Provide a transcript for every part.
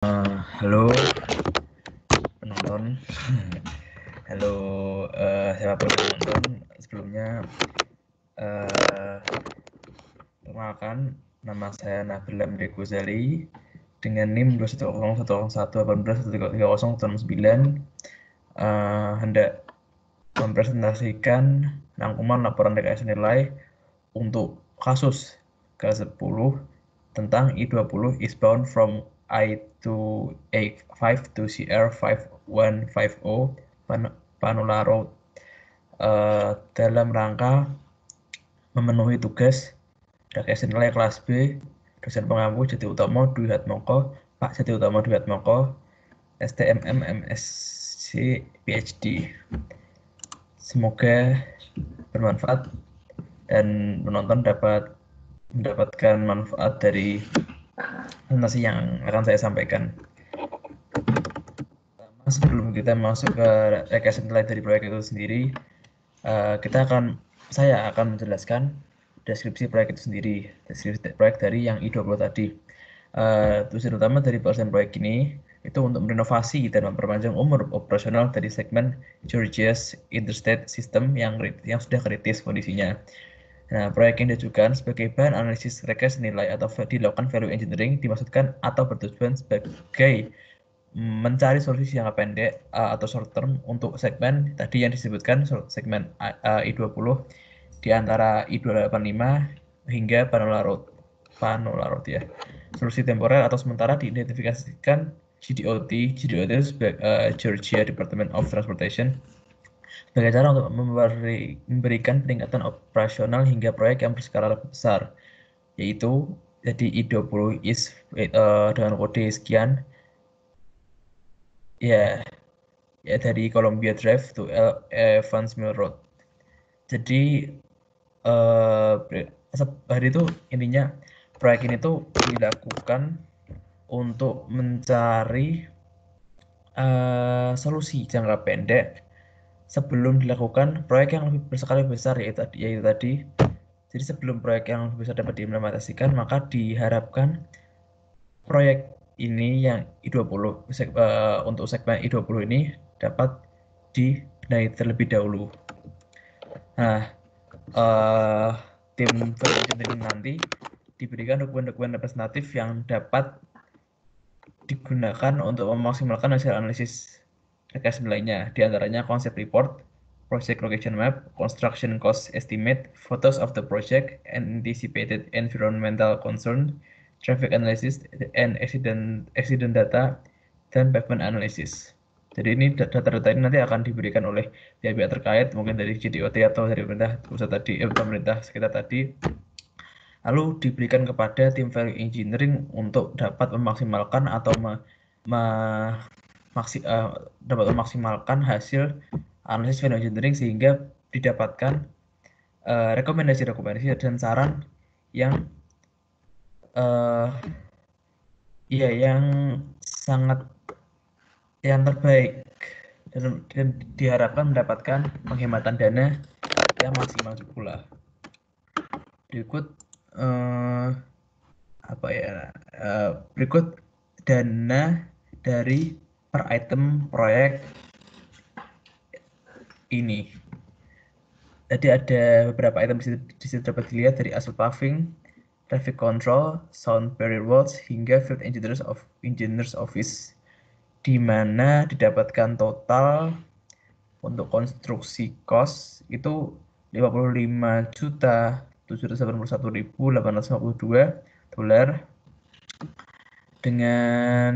Halo penonton, halo siapapun yang menonton. Sebelumnya perkenalkan, nama saya Nabil Amri Ghazali dengan NIM 2101118133019, hendak mempresentasikan rangkuman laporan rekayasa nilai untuk kasus ke-10 tentang I20 eastbound from I-285 to CR5150 Panula Road, dalam rangka memenuhi tugas rekayasa nilai kelas B dosen pengampu Jati Utomo Dwi Hatmoko, Pak Jati Utomo Dwi Hatmoko, STMM MSc PhD. Semoga bermanfaat dan penonton dapat mendapatkan manfaat dari presentasi yang akan saya sampaikan. Sebelum kita masuk ke rekayasa nilai dari proyek itu sendiri, saya akan menjelaskan deskripsi proyek itu sendiri, deskripsi proyek dari yang I20 tadi. Tujuan utama dari pelaksanaan proyek ini itu untuk merenovasi dan memperpanjang umur operasional dari segmen Georgia's Interstate System yang sudah kritis kondisinya. Nah, proyek yang diajukan sebagai bahan analisis rekayasa nilai atau dilakukan value engineering dimaksudkan atau bertujuan sebagai mencari solusi jangka pendek atau short term untuk segmen tadi yang disebutkan, segmen I20 di antara I285 hingga Panola Road ya. Solusi temporer atau sementara diidentifikasikan GDOT itu sebagai Georgia Department of Transportation sebagai cara untuk memberikan peningkatan operasional hingga proyek yang berskala lebih besar, yaitu jadi I20 is dengan kode sekian ya dari Columbia Drive to Evans Mill Road. Jadi hari itu intinya proyek ini tuh dilakukan untuk mencari solusi jangka pendek sebelum dilakukan proyek yang lebih berskala besar, yaitu tadi. Jadi sebelum proyek yang lebih besar dapat diimplementasikan, maka diharapkan proyek ini yang I20 untuk segmen I20 ini dapat dibenahi terlebih dahulu. Nah, tim engineering nanti diberikan dokumen-dokumen representatif yang dapat digunakan untuk memaksimalkan hasil analisis rekayasa nilainya, di antaranya konsep report, project location map, construction cost estimate, photos of the project, anticipated environmental concern, traffic analysis, and accident data, dan pavement analysis. Jadi ini data-data ini nanti akan diberikan oleh pihak-pihak terkait, mungkin dari GDOT atau dari pemerintah pusat tadi, pemerintah sekitar tadi, lalu diberikan kepada tim value engineering untuk dapat memaksimalkan atau dapat memaksimalkan hasil analisis value engineering sehingga didapatkan rekomendasi dan saran yang yang sangat yang terbaik dan diharapkan mendapatkan penghematan dana yang maksimal pula. Berikut berikut dana dari per item proyek ini. Jadi ada beberapa item di situ dapat dilihat, dari asphalt paving, traffic control, sound barrier walls, hingga field engineers office, di mana didapatkan total untuk konstruksi cost itu $55.781.852 dengan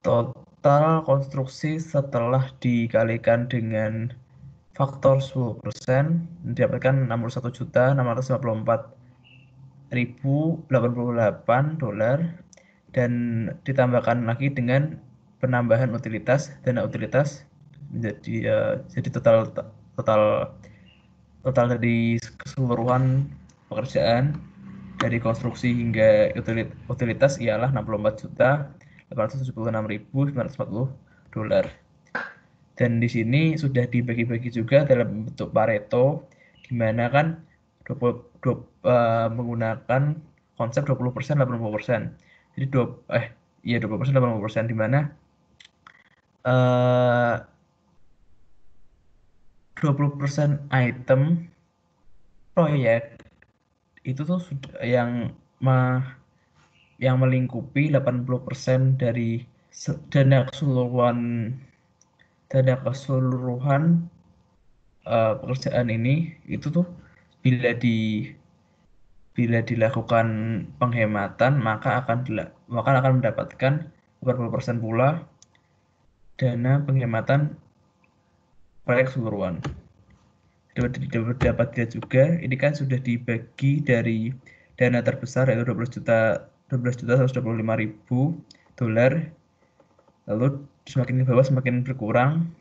total konstruksi setelah dikalikan dengan faktor 10% didapatkan $61.654.088 dan ditambahkan lagi dengan penambahan dana utilitas jadi total dari keseluruhan pekerjaan dari konstruksi hingga utilitas ialah $64.876.940. Dan di sini sudah dibagi-bagi juga dalam bentuk Pareto, di mana kan menggunakan konsep 20%, 80%. Jadi 20%, 80%, di mana 20% item proyek itu tuh sudah yang melingkupi 80% dari dana keseluruhan pekerjaan ini, itu tuh bila dilakukan penghematan maka akan mendapatkan 80% pula dana penghematan proyek keseluruhan. Dapat dilihat juga, ini kan sudah dibagi dari dana terbesar yaitu 12.125.000 dolar, lalu semakin ke bawah semakin berkurang.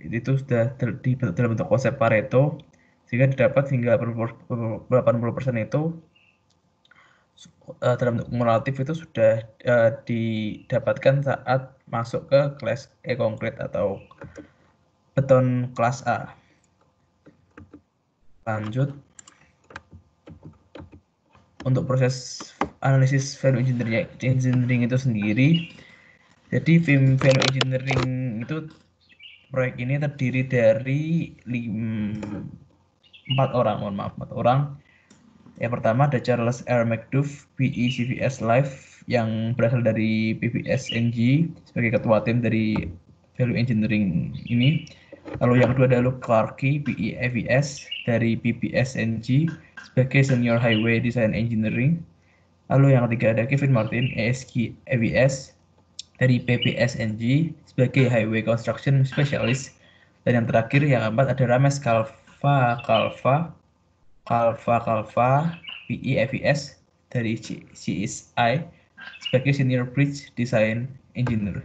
Itu sudah dalam bentuk konsep Pareto, sehingga didapat hingga 80% itu dalam bentuk kumulatif itu sudah didapatkan saat masuk ke kelas konkret atau beton kelas A. Lanjut, untuk proses analisis value engineering itu sendiri. Jadi value engineering itu, proyek ini terdiri dari 4 orang, Yang pertama ada Charles R. McDuff, PE CVS Life, yang berasal dari PBSNG sebagai ketua tim dari value engineering ini. Lalu yang kedua ada Luke Clarke, PE AVS dari PBSNG sebagai senior highway design engineering. Lalu yang ketiga ada Kevin Martin, ESG AVS dari PBSNG sebagai highway construction specialist. Dan yang terakhir, yang keempat, ada Ramesh Kalva PE AVS dari CSI sebagai senior bridge design engineer.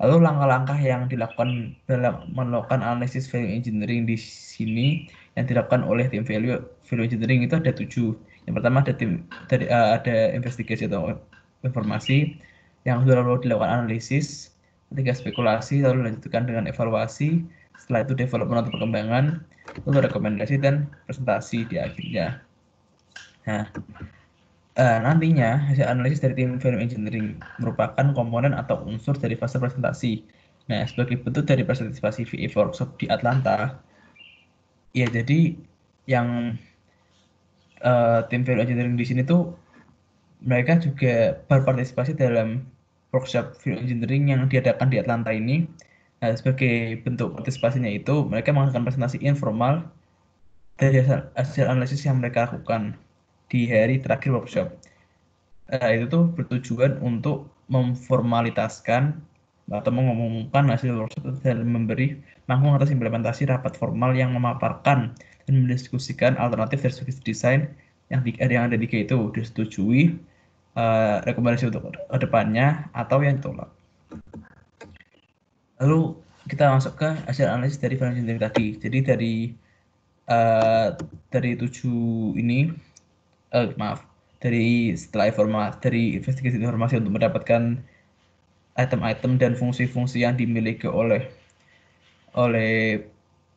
Lalu langkah-langkah yang dilakukan dalam melakukan analisis value engineering di sini yang dilakukan oleh tim value engineering itu ada 7. Yang pertama ada investigasi atau informasi, yang lalu dilakukan analisis, ketiga spekulasi, lalu dilanjutkan dengan evaluasi, setelah itu development atau perkembangan, lalu rekomendasi dan presentasi di akhirnya. Nah, nantinya hasil analisis dari tim value engineering merupakan komponen atau unsur dari fase presentasi. Nah, sebagai bentuk dari presentasi VA workshop di Atlanta, ya jadi yang tim value engineering di sini tuh mereka juga berpartisipasi dalam workshop value engineering yang diadakan di Atlanta ini. Nah, sebagai bentuk partisipasinya itu, mereka mengadakan presentasi informal dari hasil analisis yang mereka lakukan di hari terakhir workshop. Itu tuh bertujuan untuk memformalitaskan atau mengumumkan hasil workshop dan memberi mangkung atas implementasi rapat formal yang memaparkan dan mendiskusikan alternatif dari segi desain yang ada 3 itu disetujui, rekomendasi untuk kedepannya atau yang ditolak. Lalu kita masuk ke hasil analisis dari value engineering tadi. Jadi dari 7 ini, dari investigasi informasi untuk mendapatkan item-item dan fungsi-fungsi yang dimiliki oleh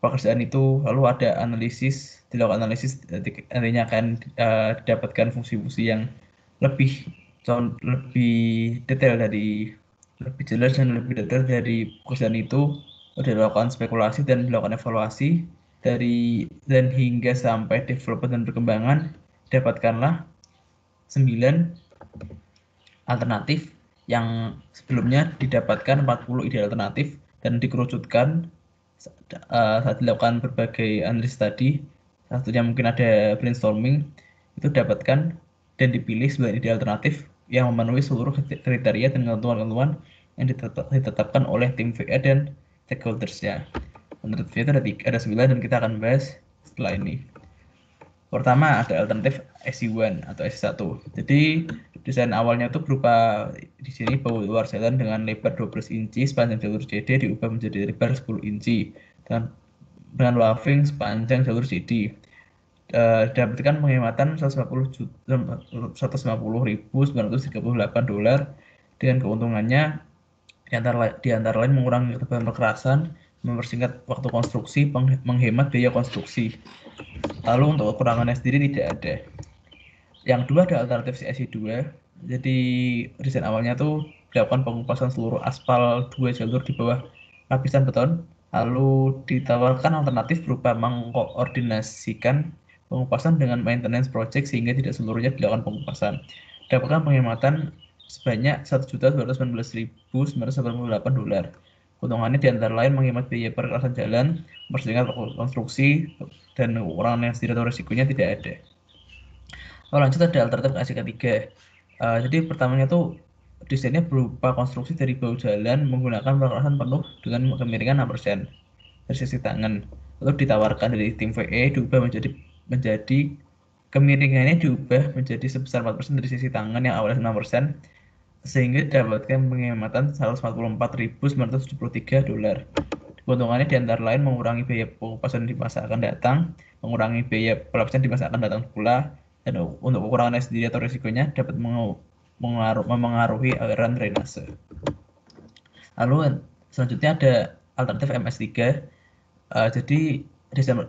pekerjaan itu, lalu ada dilakukan analisis, nantinya akan didapatkan fungsi-fungsi yang lebih jelas dan lebih detail dari pekerjaan itu. Dilakukan spekulasi dan dilakukan evaluasi dan hingga sampai development dan perkembangan, dapatkanlah 9 alternatif yang sebelumnya didapatkan 40 ide alternatif dan dikerucutkan saat dilakukan berbagai analisis tadi. Satunya mungkin ada brainstorming, itu dapatkan dan dipilih sebagai ide alternatif yang memenuhi seluruh kriteria dan ketentuan yang ditetapkan oleh tim VA dan stakeholders-nya. Menurut VA itu ada 9 dan kita akan bahas setelah ini. Pertama ada alternatif SC1 atau SC1. Jadi desain awalnya itu berupa di sini bahu luar jalan dengan lebar 12 inci, sepanjang jalur CD diubah menjadi lebar 10 inci dengan paving sepanjang jalur CD. Dapatkan penghematan $150.938 dengan keuntungannya di antara lain mengurangi ketebalan perkerasan, mempersingkat waktu konstruksi, menghemat biaya konstruksi. Lalu untuk kekurangannya sendiri tidak ada. Yang kedua ada alternatif CSI2. Jadi desain awalnya tuh dilakukan pengupasan seluruh aspal 2 jalur di bawah lapisan beton, lalu ditawarkan alternatif berupa mengkoordinasikan pengupasan dengan maintenance project sehingga tidak seluruhnya dilakukan pengupasan. Dapatkan penghematan sebanyak $1.219.988. Keuntungannya di antara lain menghemat biaya perkerasan jalan, mempersingkat konstruksi, dan pengurangan yang atau risikonya tidak ada. Lanjut ada alternatif ASI ketiga. Jadi pertamanya tuh desainnya berupa konstruksi dari bahu jalan menggunakan perkerasan penuh dengan kemiringan 6% dari sisi tangan. Lalu ditawarkan dari tim VE diubah menjadi kemiringannya diubah menjadi sebesar 4% dari sisi tangan yang awalnya 6%, sehingga dapatkan penghematan $144.973. Keuntungannya di antara lain mengurangi biaya pengupasan di masa akan datang, mengurangi biaya pelapisan di masa akan datang pula, dan untuk kekurangannya sendiri atau risikonya dapat memengaruhi aliran drainase. Lalu selanjutnya ada alternatif MS3. Jadi desain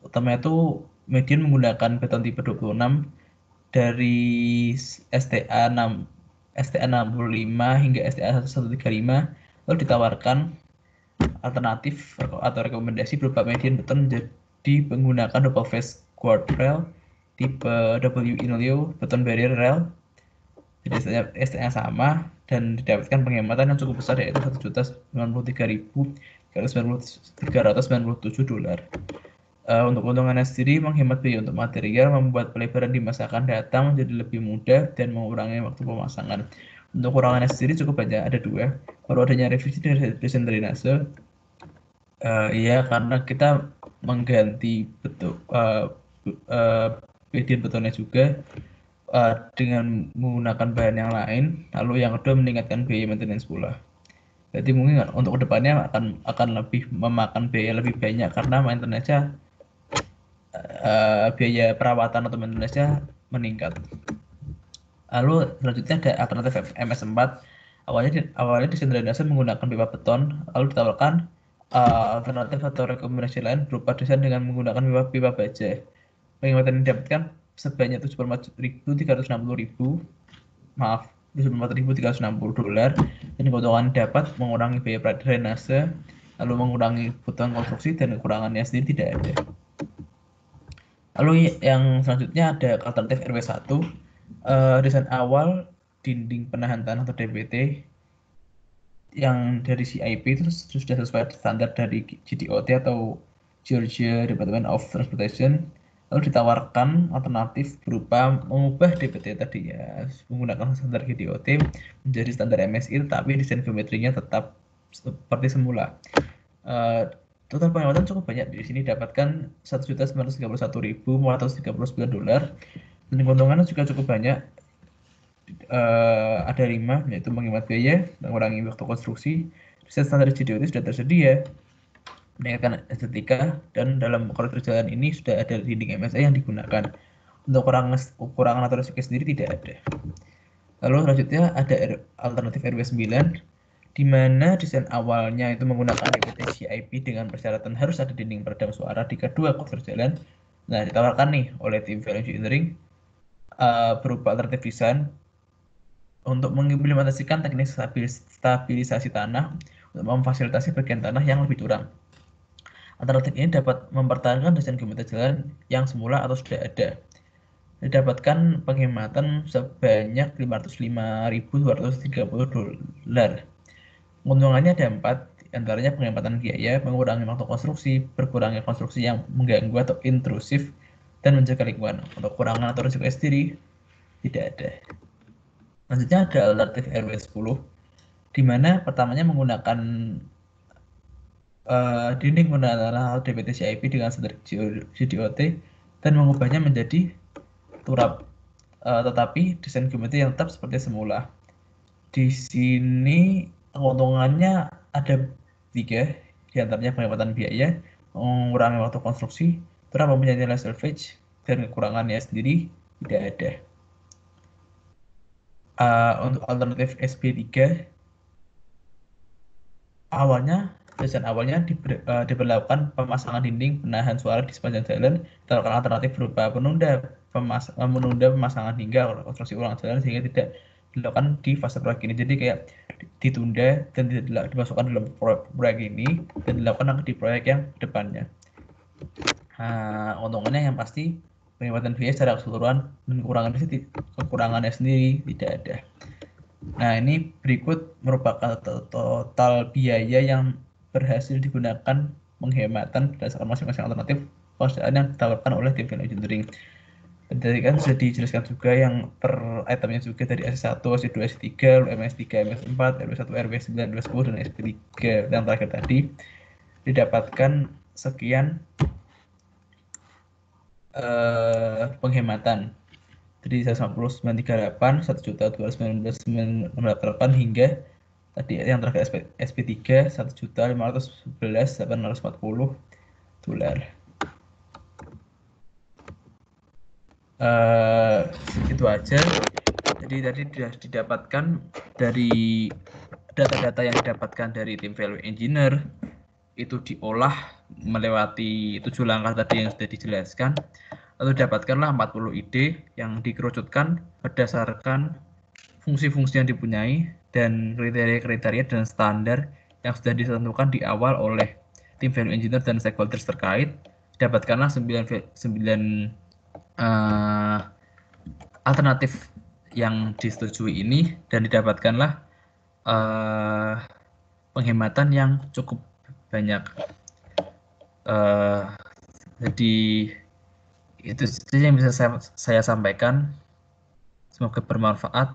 utama itu median menggunakan beton tipe 26 dari STA 6 STA 65 hingga STA 135, lalu ditawarkan alternatif atau rekomendasi berupa median beton menjadi menggunakan double face guard rail tipe W Inleo beton barrier rail. Jadi STA sama dan didapatkan penghematan yang cukup besar yaitu $1.093.397. Untuk keuntungannya sendiri, menghemat biaya untuk material, membuat pelebaran di masa akan datang menjadi lebih mudah dan mengurangi waktu pemasangan. Untuk kekurangannya sendiri cukup banyak, ada dua. Perlu adanya revisi dari desain drainase. Iya, karena kita mengganti median betonnya juga dengan menggunakan bahan yang lain. Lalu yang kedua meningkatkan biaya maintenance pula. Jadi mungkin untuk kedepannya akan lebih memakan biaya lebih banyak karena maintenance-nya biaya perawatan atau maintenance-nya meningkat. Lalu selanjutnya ada alternatif MS4. Awalnya desain drainase menggunakan pipa beton, lalu ditawarkan alternatif atau rekomendasi lain berupa desain dengan menggunakan pipa baja. Penghematan yang didapatkan sebanyak $74.360, maaf, $74.360, dan keuntungan dapat mengurangi biaya drainase, lalu mengurangi kebutuhan konstruksi dan kekurangannya sendiri tidak ada. Lalu yang selanjutnya ada alternatif RW1. Desain awal dinding penahan tanah atau DPT yang dari CIP itu sudah sesuai standar dari GDOT atau Georgia Department of Transportation. Lalu ditawarkan alternatif berupa mengubah DPT tadi ya menggunakan standar GDOT menjadi standar MSI, tetapi desain geometrinya tetap seperti semula. Total penghematan cukup banyak di sini, dapatkan $1.931.439, dan keuntungannya juga cukup banyak. Ada 5, yaitu menghemat biaya, mengurangi waktu konstruksi, desain standar GDOT sudah tersedia, meningkatkan estetika, dan dalam koridor jalan ini sudah ada dinding MSA yang digunakan. Untuk kekurangan atau risiko sendiri tidak ada. Lalu selanjutnya ada alternatif RW9, di mana desain awalnya itu menggunakan DPT CIP dengan persyaratan harus ada dinding peredam suara di kedua koridor jalan. Nah, ditawarkan nih oleh tim Value Engineering berupa alternatif desain untuk mengimplementasikan teknik stabilisasi tanah untuk memfasilitasi bagian tanah yang lebih curam. Alternatif ini dapat mempertahankan desain geometri jalan yang semula atau sudah ada. Didapatkan penghematan sebanyak $505.230. Keuntungannya ada 4, antaranya penghematan biaya, mengurangi waktu konstruksi, berkurangnya konstruksi yang mengganggu atau intrusif, dan menjaga lingkungan. Untuk kekurangan atau risiko sendiri tidak ada. Selanjutnya ada alternatif RW10, di mana pertamanya menggunakan dinding tanah DPT CIP dengan standar GDOT dan mengubahnya menjadi turap, tetapi desain geometri yang tetap seperti semula. Di sini keuntungannya ada 3, diantaranya penghematan biaya, mengurangi waktu konstruksi, turap mempunyai nilai salvage, dan kekurangannya sendiri tidak ada. Untuk alternatif SB3, desain awalnya diberlakukan pemasangan dinding penahan suara di sepanjang jalan, ditawarkan alternatif berupa penunda menunda pemasangan hingga konstruksi ulang jalan sehingga tidak dilakukan di fase proyek ini. Jadi kayak ditunda dan tidak dimasukkan dalam proyek ini dan dilakukan di proyek yang depannya. Untungannya yang pasti penghematan biaya secara keseluruhan dan kekurangannya sendiri tidak ada. Nah, ini berikut merupakan total biaya yang berhasil digunakan penghematan berdasarkan masing-masing alternatif pekerjaan yang ditawarkan oleh tim value engineering. Tadi kan sudah dijelaskan juga yang per itemnya juga dari S1, S2, S3, MS3, MS4, RW1, RW9, RW10, dan SP3 yang terakhir tadi didapatkan sekian penghematan. Jadi 15938, 1.219.988 hingga tadi yang terakhir SP3 $1.511.840. Itu aja. Jadi tadi sudah didapatkan dari data-data yang didapatkan dari tim value engineer itu diolah melewati 7 langkah tadi yang sudah dijelaskan. Lalu dapatkanlah 40 ide yang dikerucutkan berdasarkan fungsi-fungsi yang dipunyai dan kriteria-kriteria dan standar yang sudah ditentukan di awal oleh tim value engineer dan stakeholders terkait. Dapatkanlah 9 alternatif yang disetujui ini dan didapatkanlah penghematan yang cukup banyak. Jadi itu saja yang bisa saya sampaikan. Semoga bermanfaat.